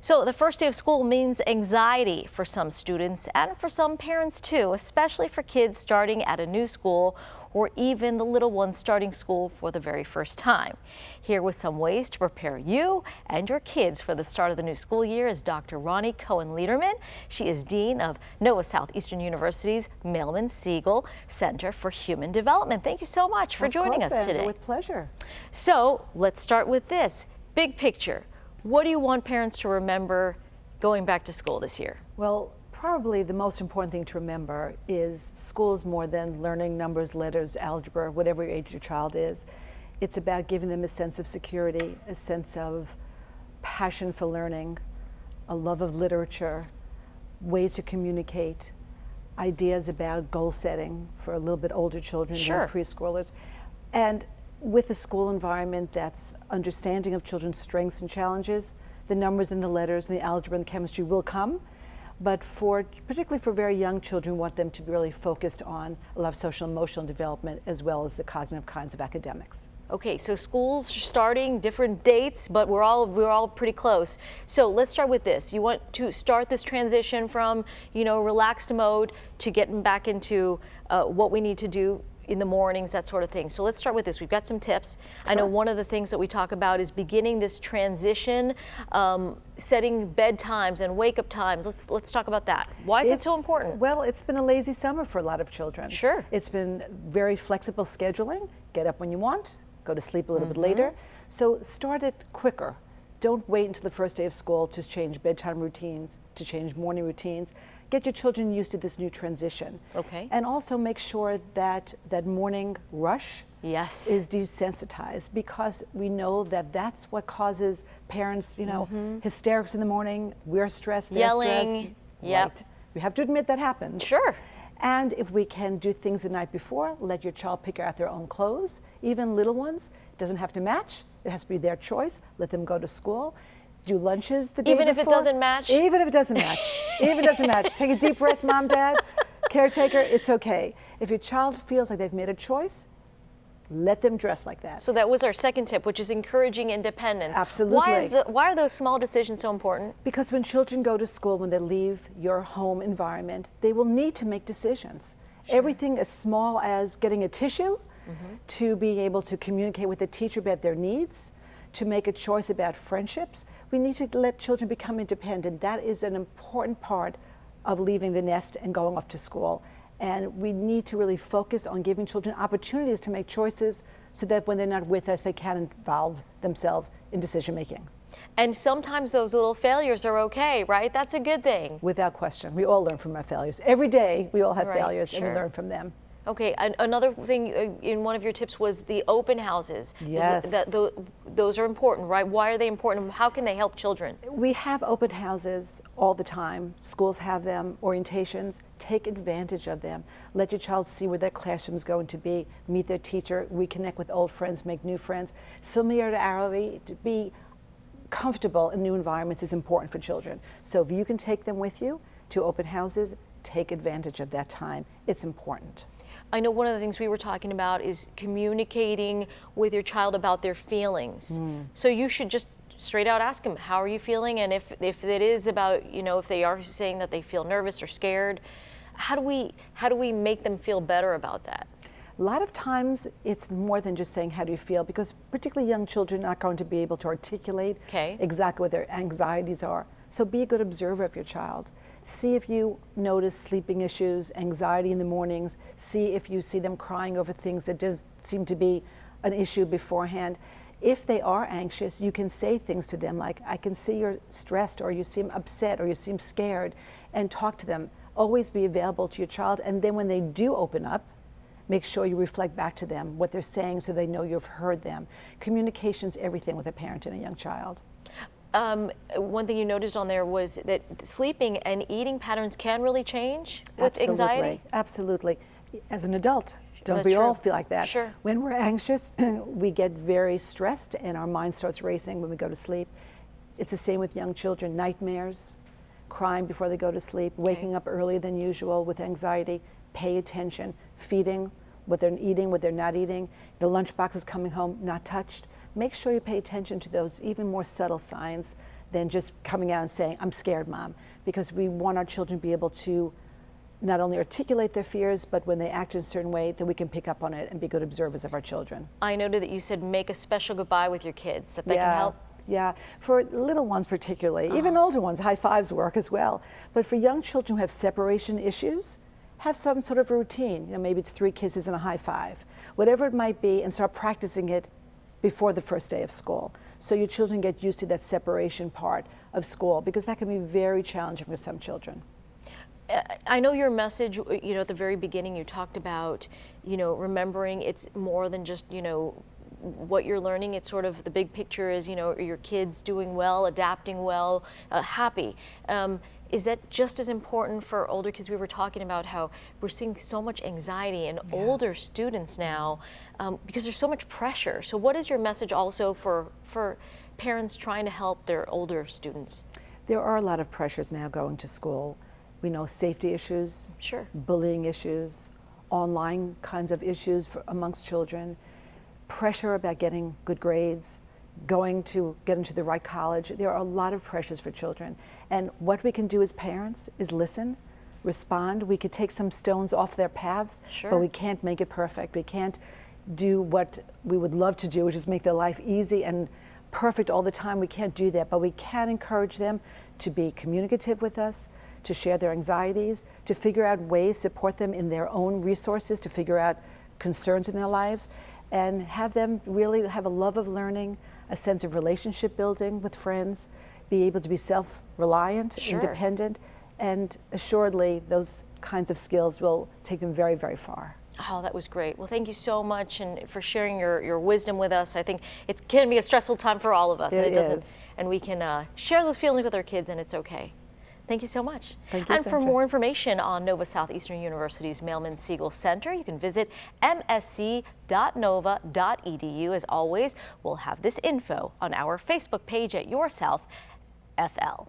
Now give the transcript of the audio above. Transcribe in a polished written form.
So the first day of school means anxiety for some students and for some parents too, especially for kids starting at a new school or even the little ones starting school for the very first time. Here with some ways to prepare you and your kids for the start of the new school year is Dr. Roni Cohen Leiderman. She is Dean of NOAA Southeastern University's Mailman Segal Center for Human Development. Thank you so much for joining us today. With pleasure. So let's start with this big picture. What do you want parents to remember going back to school this year? Well, probably the most important thing to remember is school is more than learning numbers, letters, algebra, whatever age your child is. It's about giving them a sense of security, a sense of passion for learning, a love of literature, ways to communicate, ideas about goal setting for a little bit older children, Sure. preschoolers. And with a school environment that's understanding of children's strengths and challenges, the numbers and the letters and the algebra and the chemistry will come. But particularly for very young children, we want them to be really focused on a lot of social and emotional development as well as the cognitive kinds of academics. Okay, so schools are starting, different dates, but we're all pretty close. So let's start with this. You want to start this transition from, relaxed mode to getting back into what we need to do in the mornings, that sort of thing. So let's start with this. We've got some tips. Sure. I know one of the things that we talk about is beginning this transition, setting bedtimes and wake-up times. Let's talk about that. Why is it so important? Well, it's been a lazy summer for a lot of children. Sure. It's been very flexible scheduling. Get up when you want, go to sleep a little bit later. So start it quicker. Don't wait until the first day of school to change bedtime routines, to change morning routines. Get your children used to this new transition. Okay. And also make sure that that morning rush Yes. is desensitized, because we know that that's what causes parents, hysterics in the morning. We're stressed, they're Yelling. stressed. Yep. Right. We have to admit that happens. Sure. And if we can do things the night before, let your child pick out their own clothes, even little ones. It doesn't have to match. It has to be their choice. Let them go to school. Do lunches the day Even before. if it doesn't match? Even if it doesn't match. Even if it doesn't match. Take a deep breath, mom, dad, caretaker, it's okay. If your child feels like they've made a choice, let them dress like that. So that was our second tip, which is encouraging independence. Absolutely. Why are those small decisions so important? Because when children go to school, when they leave your home environment, they will need to make decisions. Sure. Everything as small as getting a tissue, to being able to communicate with the teacher about their needs, to make a choice about friendships. We need to let children become independent. That is an important part of leaving the nest and going off to school. And we need to really focus on giving children opportunities to make choices so that when they're not with us, they can involve themselves in decision making. And sometimes those little failures are okay, right? That's a good thing. Without question. We all learn from our failures. Every day we all have Right, failures, and we sure. learn from them. Okay, another thing in one of your tips was the open houses. Yes. Those are important, right? Why are they important? How can they help children? We have open houses all the time. Schools have them, orientations. Take advantage of them. Let your child see where their classroom is going to be, meet their teacher, reconnect with old friends, make new friends. Familiarity, to be comfortable in new environments is important for children. So if you can take them with you to open houses, take advantage of that time. It's important. I know one of the things we were talking about is communicating with your child about their feelings. So you should just straight out ask them, how are you feeling? And if it is about, if they are saying that they feel nervous or scared, how do we make them feel better about that? A lot of times it's more than just saying, how do you feel? Because particularly young children are not going to be able to articulate exactly what their anxieties are. So be a good observer of your child. See if you notice sleeping issues, anxiety in the mornings. See if you see them crying over things that didn't seem to be an issue beforehand. If they are anxious, you can say things to them like, I can see you're stressed, or you seem upset, or you seem scared, and talk to them. Always be available to your child, and then when they do open up, make sure you reflect back to them what they're saying so they know you've heard them. Communication's everything with a parent and a young child. One thing you noticed on there was that sleeping and eating patterns can really change with anxiety? Absolutely. As an adult, don't That's we true. all feel like that? Sure. When we're anxious, we get very stressed and our mind starts racing when we go to sleep. It's the same with young children. Nightmares, crying before they go to sleep, waking up earlier than usual with anxiety. Pay attention. Feeding, what they're eating, what they're not eating. The lunchbox is coming home not touched. Make sure you pay attention to those even more subtle signs than just coming out and saying, I'm scared, Mom, because we want our children to be able to not only articulate their fears, but when they act in a certain way, that we can pick up on it and be good observers of our children. I noted that you said make a special goodbye with your kids, that they can help. Yeah, for little ones particularly, even older ones, high fives work as well. But for young children who have separation issues, have some sort of routine. Maybe it's 3 kisses and a high five, whatever it might be, and start practicing it before the first day of school. So your children get used to that separation part of school, because that can be very challenging for some children. I know your message, at the very beginning you talked about, remembering it's more than just, what you're learning. It's sort of the big picture is, your kids doing well, adapting well, happy. Is that just as important for older kids? We were talking about how we're seeing so much anxiety in older students now because there's so much pressure. So what is your message also for parents trying to help their older students? There are a lot of pressures now going to school. We know safety issues, bullying issues, online kinds of issues amongst children, pressure about getting good grades, going to get into the right college. There are a lot of pressures for children. And what we can do as parents is listen, respond. We could take some stones off their paths, but we can't make it perfect. We can't do what we would love to do, which is make their life easy and perfect all the time. We can't do that, but we can encourage them to be communicative with us, to share their anxieties, to figure out ways, support them in their own resources, to figure out concerns in their lives, and have them really have a love of learning, a sense of relationship building with friends, be able to be self-reliant, independent, and assuredly those kinds of skills will take them very, very far. Oh, that was great. Well, thank you so much and for sharing your wisdom with us. I think it can be a stressful time for all of us. It is. And we can share those feelings with our kids, and it's okay. Thank you so much. Thank you, and for more information on Nova Southeastern University's Mailman Segal Center, you can visit msc.nova.edu. As always, we'll have this info on our Facebook page at Your South FL.